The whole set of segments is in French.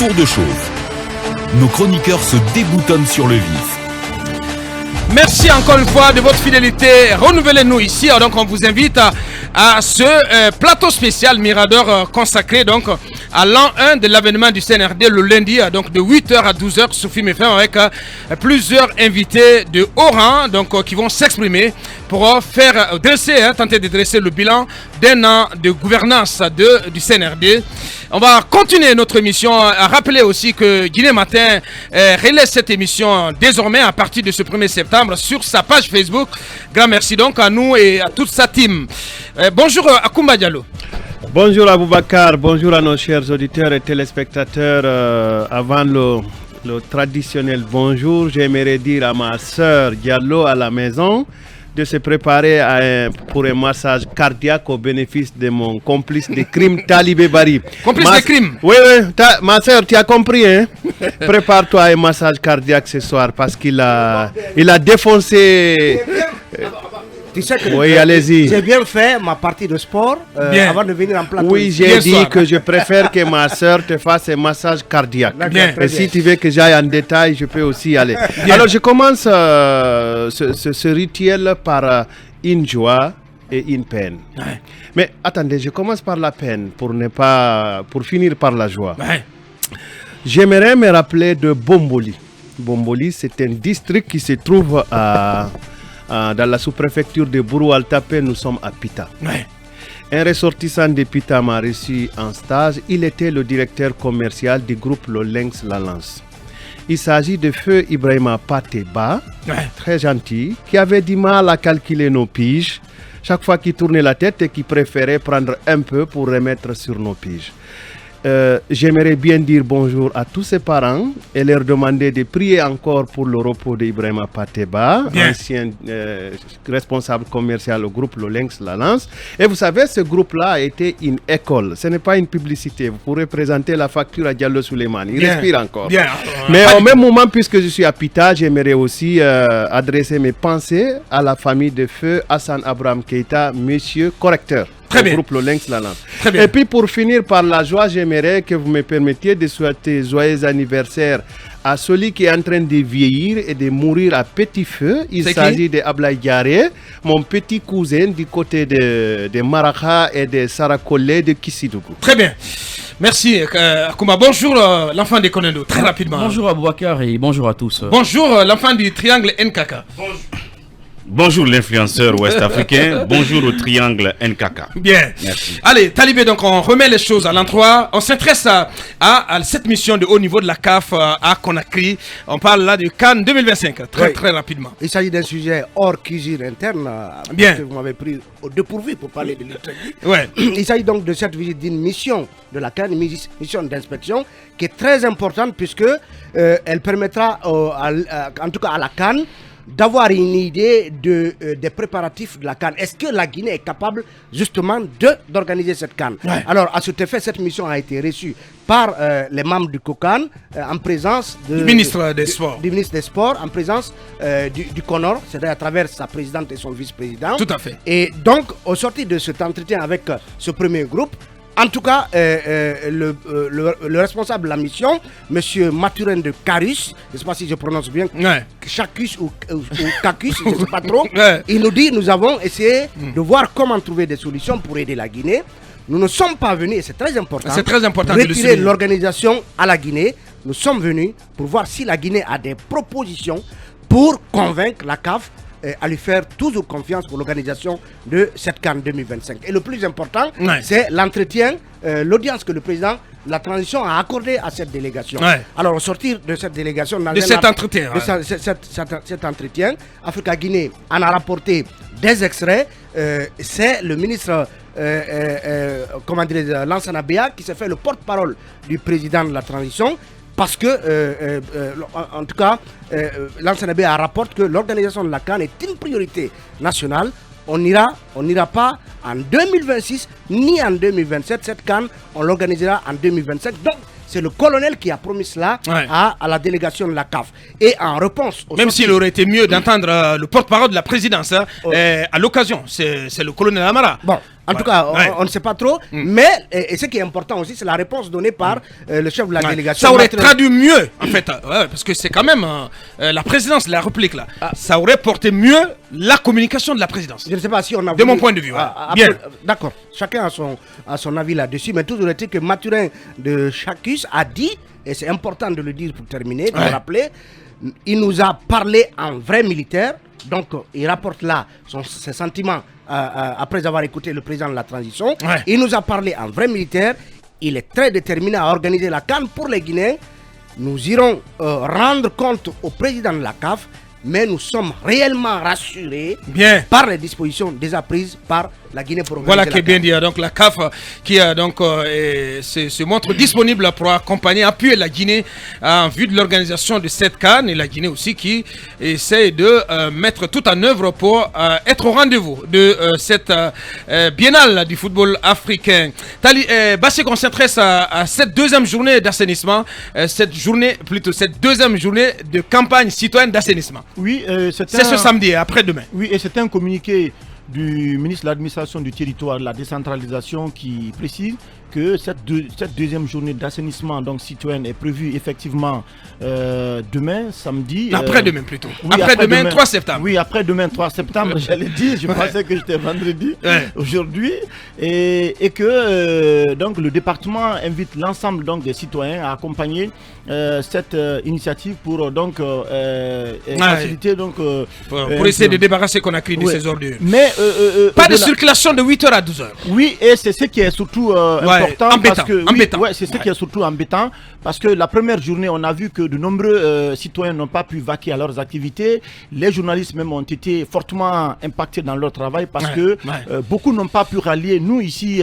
tour de chauffe. Nos chroniqueurs se déboutonnent sur le vif. Merci encore une fois de votre fidélité. Renouvelez-nous ici. Donc on vous invite à ce plateau spécial Mirador consacré donc à l'an 1 de l'avènement du CNRD le lundi donc de 8h à 12h sur Film FM avec plusieurs invités de haut rang donc qui vont s'exprimer pour tenter de dresser le bilan d'un an de gouvernance du CNRD. On va continuer notre émission à rappeler aussi que Guinée Matin relaie cette émission désormais à partir de ce 1er septembre sur sa page Facebook. Grand merci donc à nous et à toute sa team. Bonjour Akoumba Diallo. Bonjour Aboubakar, bonjour à nos chers auditeurs et téléspectateurs. Avant le traditionnel bonjour, j'aimerais dire à ma sœur Diallo à la maison de se préparer pour un massage cardiaque au bénéfice de mon complice de crime, Talibé Bari. Complice de crime? Oui, ma soeur, tu as compris, hein? Prépare-toi à un massage cardiaque ce soir parce qu'il a défoncé... Tu sais que oui, allez-y. J'ai bien fait ma partie de sport avant de venir en plateau. Oui, j'ai dit que je préfère que ma soeur te fasse un massage cardiaque. Et si tu veux que j'aille en détail, je peux aussi aller. Alors, je commence ce rituel par une joie et une peine. Mais attendez, je commence par la peine pour finir par la joie. J'aimerais me rappeler de Bomboli. Bomboli, c'est un district qui se trouve dans la sous-préfecture de Bourou-Altapé. Nous sommes à Pita. Un ressortissant de Pita m'a reçu en stage. Il était le directeur commercial du groupe Lolenx Lalance. Il s'agit de feu Ibrahima Pateba, très gentil, qui avait du mal à calculer nos piges chaque fois qu'il tournait la tête et qui préférait prendre un peu pour remettre sur nos piges. J'aimerais bien dire bonjour à tous ses parents et leur demander de prier encore pour le repos d'Ibrahima Pateba, ancien responsable commercial au groupe Lolenx Lalance. Et vous savez, ce groupe-là a été une école. Ce n'est pas une publicité. Vous pourrez présenter la facture à Diallo Souleymane. Il respire encore. Mais au même moment, puisque je suis à Pita, j'aimerais aussi adresser mes pensées à la famille de feu Hassan Abraham Keita, monsieur correcteur. Très bien. Groupe Lolenx Lalance. Et puis pour finir par la joie, j'aimerais que vous me permettiez de souhaiter joyeux anniversaire à celui qui est en train de vieillir et de mourir à petit feu. Il s'agit de Ablaye Diaré, mon petit cousin du côté de Maraka et de Sarakolé de Kissidougou. Très bien. Merci Akouma. Bonjour l'enfant des Konendo, très rapidement. Bonjour Aboubakar et bonjour à tous. Bonjour l'enfant du triangle NKK. Bonjour l'influenceur ouest-africain, bonjour au triangle NKK. Bien, merci. Allez, Talibé, donc on remet les choses à l'endroit. On s'intéresse à cette mission de haut niveau de la CAF à Conakry. On parle là du CAN 2025, très rapidement. Il s'agit d'un sujet hors cuisine interne. Bien. Que vous m'avez pris au dépourvu pour parler de lutte. Il s'agit donc de cette visite d'une mission de la CAN, une mission d'inspection qui est très importante puisque elle permettra, en tout cas à la CAN, d'avoir une idée des préparatifs de la CAN. Est-ce que la Guinée est capable justement d'organiser cette CAN? Alors à cet effet, cette mission a été reçue par les membres du COCAN en présence du ministre des Sports. Du ministre des Sports, en présence du CONOR, c'est-à-dire à travers sa présidente et son vice-président. Tout à fait. Et donc au sortir de cet entretien avec ce premier groupe, en tout cas, le responsable de la mission, M. Mathurin de Carus, je ne sais pas si je prononce bien, Chacus ou Cacus, je ne sais pas trop, il nous dit, nous avons essayé de voir comment trouver des solutions pour aider la Guinée. Nous ne sommes pas venus, et c'est très important, retirer l'organisation à la Guinée. Nous sommes venus pour voir si la Guinée a des propositions pour convaincre la CAF à lui faire toujours confiance pour l'organisation de cette CAN 2025. Et le plus important, c'est l'entretien, l'audience que le président de la transition a accordé à cette délégation. Alors, au sortir de cette délégation... cet entretien. Cet entretien, Africa-Guinée en a rapporté des extraits. C'est le ministre Lansana Bea qui s'est fait le porte-parole du président de la transition. Parce que, en tout cas, Lansana Bea rapporte que l'organisation de la CAN est une priorité nationale. On n'ira pas en 2026 ni en 2027. Cette CAN, on l'organisera en 2025. Donc, c'est le colonel qui a promis cela à la délégation de la CAF. Et en réponse... Même s'il aurait été mieux d'entendre le porte-parole de la présidence à l'occasion, c'est le colonel Amara. Bon, En tout cas, on ne sait pas trop. Mais et ce qui est important aussi, c'est la réponse donnée par le chef de la délégation. Ça aurait traduit mieux, en fait, parce que c'est quand même la présidence de la République là. Ça aurait porté mieux la communication de la présidence. Je ne sais pas si on a. De mon point de vue. Bien. D'accord. Chacun a son avis là-dessus, mais toujours est-il que Mathurin de Chacus a dit, et c'est important de le dire pour terminer, de le rappeler, il nous a parlé en vrai militaire. Donc, il rapporte là ses sentiments après avoir écouté le président de la transition. Il nous a parlé en vrai militaire. Il est très déterminé à organiser la CAN pour les Guinéens. Nous irons rendre compte au président de la CAF, mais nous sommes réellement rassurés par les dispositions déjà prises par la Guinée pour organiser voilà qui est bien dit. Donc la CAF qui se montre disponible pour accompagner, appuyer la Guinée en vue de l'organisation de cette CAN, et la Guinée aussi qui essaie de mettre tout en œuvre pour être au rendez-vous de cette biennale du football africain. Bassi, qu'on s'intéresse à cette deuxième journée d'assainissement, cette deuxième journée de campagne citoyenne d'assainissement. Oui, c'est ce samedi, après-demain. Oui, et c'est un communiqué du ministre de l'administration du territoire, de la décentralisation, qui précise que cette deuxième journée d'assainissement citoyenne est prévue effectivement demain, samedi. Après-demain plutôt. Oui, après-demain, 3 septembre. Oui, après-demain, 3 septembre, j'allais dire. Je pensais que j'étais vendredi aujourd'hui. Et que le département invite l'ensemble des citoyens à accompagner cette initiative pour faciliter. Pour essayer de débarrasser Conakry de ces ordures. Mais pas de circulation de 8h à 12h. Oui, et c'est ce qui est surtout important. Embêtant, c'est ce qui est surtout embêtant, parce que la première journée, on a vu que de nombreux citoyens n'ont pas pu vaquer à leurs activités. Les journalistes même ont été fortement impactés dans leur travail, parce que beaucoup n'ont pas pu rallier. Nous ici,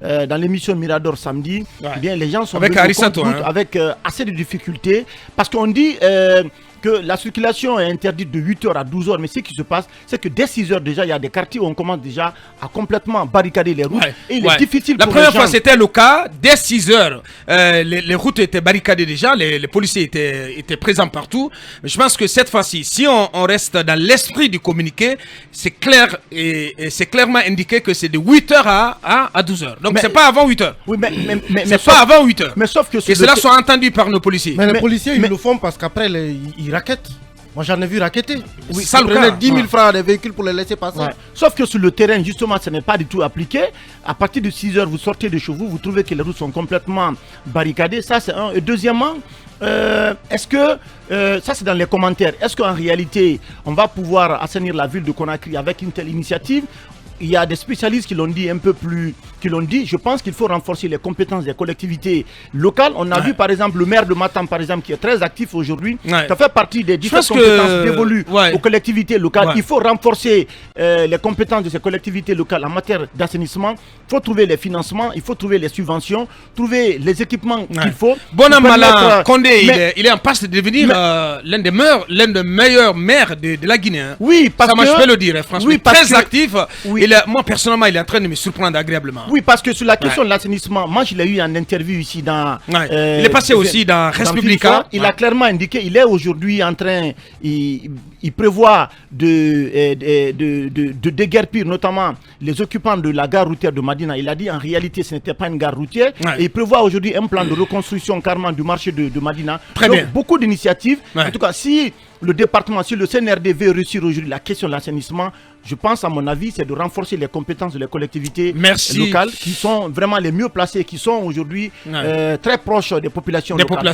dans l'émission Mirador samedi, bien, les gens sont avec avec assez de difficultés, parce qu'on dit que la circulation est interdite de 8h à 12h, mais ce qui se passe, c'est que dès 6h déjà, il y a des quartiers où on commence déjà à complètement barricader les routes. Et il est difficile pour les gens. La première fois, c'était le cas. Dès 6h, les routes étaient barricadées déjà, les policiers étaient présents partout. Mais je pense que cette fois-ci, si on reste dans l'esprit du communiqué, c'est clair et c'est clairement indiqué que c'est de 8h à 12h. Donc, c'est pas avant 8h. Oui, mais c'est pas avant 8h. Mais sauf que et cela soit entendu par nos policiers. Mais les policiers, ils le font parce qu'après, ils raquettent. Moi, j'en ai vu raqueter. Oui, ça prenait 10 000 francs à des véhicules pour les laisser passer. Sauf que sur le terrain, justement, ce n'est pas du tout appliqué. À partir de 6h, vous sortez de chez vous, vous trouvez que les routes sont complètement barricadées. Ça, c'est un. Et deuxièmement, est-ce que, ça c'est dans les commentaires, est-ce qu'en réalité, on va pouvoir assainir la ville de Conakry avec une telle initiative? Il y a des spécialistes qui l'ont dit un peu plus, je pense qu'il faut renforcer les compétences des collectivités locales. On a vu par exemple le maire de Matam, par exemple, qui est très actif aujourd'hui. Ça fait partie des différentes compétences dévolues aux collectivités locales. Il faut renforcer les compétences de ces collectivités locales en matière d'assainissement. Il faut trouver les financements, il faut trouver les subventions, trouver les équipements qu'il faut. Bonamala Condé, il est en passe de devenir l'un des meilleurs maires de la Guinée. Oui, parce que... je peux le dire, franchement, très actif. Moi, personnellement, il est en train de me surprendre agréablement. Oui, parce que sur la question de l'assainissement, moi, je l'ai eu en interview ici dans... il est passé aussi dans Respublica. Il a clairement indiqué, il est aujourd'hui en train... Il prévoit de déguerpir notamment les occupants de la gare routière de Madina. Il a dit en réalité ce n'était pas une gare routière. Et il prévoit aujourd'hui un plan de reconstruction carrément du marché de Madina. Très bien. Beaucoup d'initiatives. En tout cas, si le département, si le CNRD veut réussir aujourd'hui la question de l'assainissement, je pense à mon avis, c'est de renforcer les compétences des collectivités locales qui sont vraiment les mieux placées, qui sont aujourd'hui très proches des populations locales.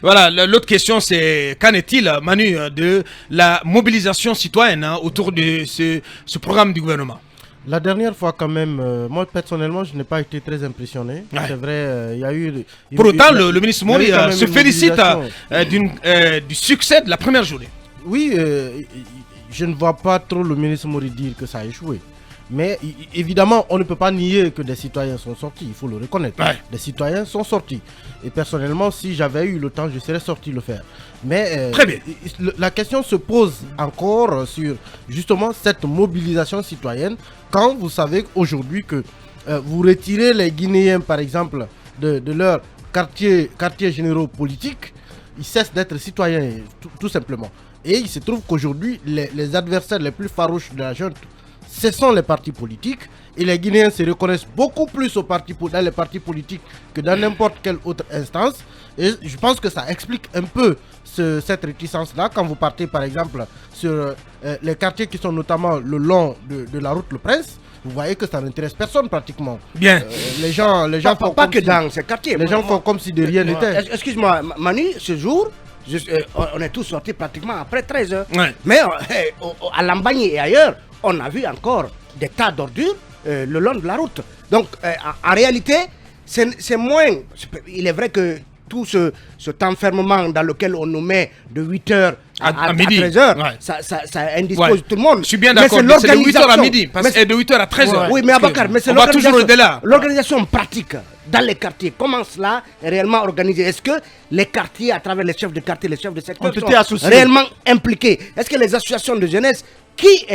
Voilà, l'autre question c'est, qu'en est-il, Manu, de la mobilisation citoyenne autour de ce programme du gouvernement? La dernière fois quand même, moi personnellement je n'ai pas été très impressionné. C'est vrai, il y a eu... Pour autant, le ministre Mori se félicite du succès de la première journée. Oui, je ne vois pas trop le ministre Mori dire que ça a échoué. Mais évidemment, on ne peut pas nier que des citoyens sont sortis, il faut le reconnaître. Des citoyens sont sortis. Et personnellement, si j'avais eu le temps, je serais sorti le faire. Mais très bien. La question se pose encore sur justement cette mobilisation citoyenne. Quand vous savez aujourd'hui que vous retirez les Guinéens, par exemple, de leur quartier généraux politiques, ils cessent d'être citoyens, tout simplement. Et il se trouve qu'aujourd'hui, les adversaires les plus farouches de la junte, ce sont les partis politiques. Et les Guinéens se reconnaissent beaucoup plus dans les partis politiques que dans n'importe quelle autre instance. Et je pense que ça explique un peu cette réticence-là. Quand vous partez par exemple sur les quartiers qui sont notamment le long de la route Le Prince, vous voyez que ça n'intéresse personne pratiquement. Bien. Les gens font pas comme que si, dans ces quartiers. les gens font comme si de rien n'était. Excuse-moi, Manu, ce jour, on est tous sortis pratiquement après 13 heures. Ouais. Mais à Lambagny et ailleurs, on a vu encore des tas d'ordures le long de la route. Donc, en réalité, c'est moins. Il est vrai que tout cet enfermement dans lequel on nous met de 8h à midi, 13h, ouais. ça indispose tout le monde. Je suis bien d'accord, mais c'est de 8h à midi, parce que c'est de 8h à 13h. Oui, mais Abakar, mais c'est on va toujours au-delà. l'organisation pratique dans les quartiers. Comment cela est réellement organisé? Est-ce que les quartiers, à travers les chefs de quartier, les chefs de secteur, sont réellement impliqués? Est-ce que les associations de jeunesse qui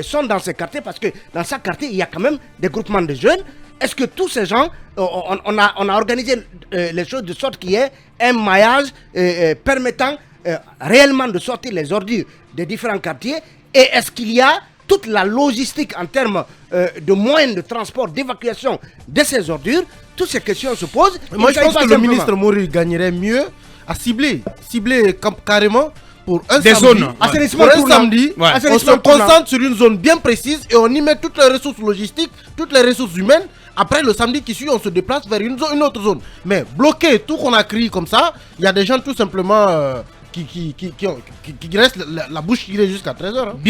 sont dans ces quartiers, parce que dans chaque quartier, il y a quand même des groupements de jeunes, est-ce que tous ces gens, on a organisé les choses de sorte qu'il y ait un maillage permettant réellement de sortir les ordures des différents quartiers? Et est-ce qu'il y a toute la logistique en termes de moyens de transport, d'évacuation de ces ordures? Toutes ces questions se posent. Moi, je pense que le ministre Mori gagnerait mieux à cibler carrément pour un des samedi, zones. Samedi, on se concentre sur une zone bien précise et on y met toutes les ressources logistiques, toutes les ressources humaines. Après le samedi qui suit, on se déplace vers une autre zone. Mais bloquer tout qu'on a créé comme ça, il y a des gens tout simplement qui restent la bouche tirée jusqu'à 13h. Hein. Bien.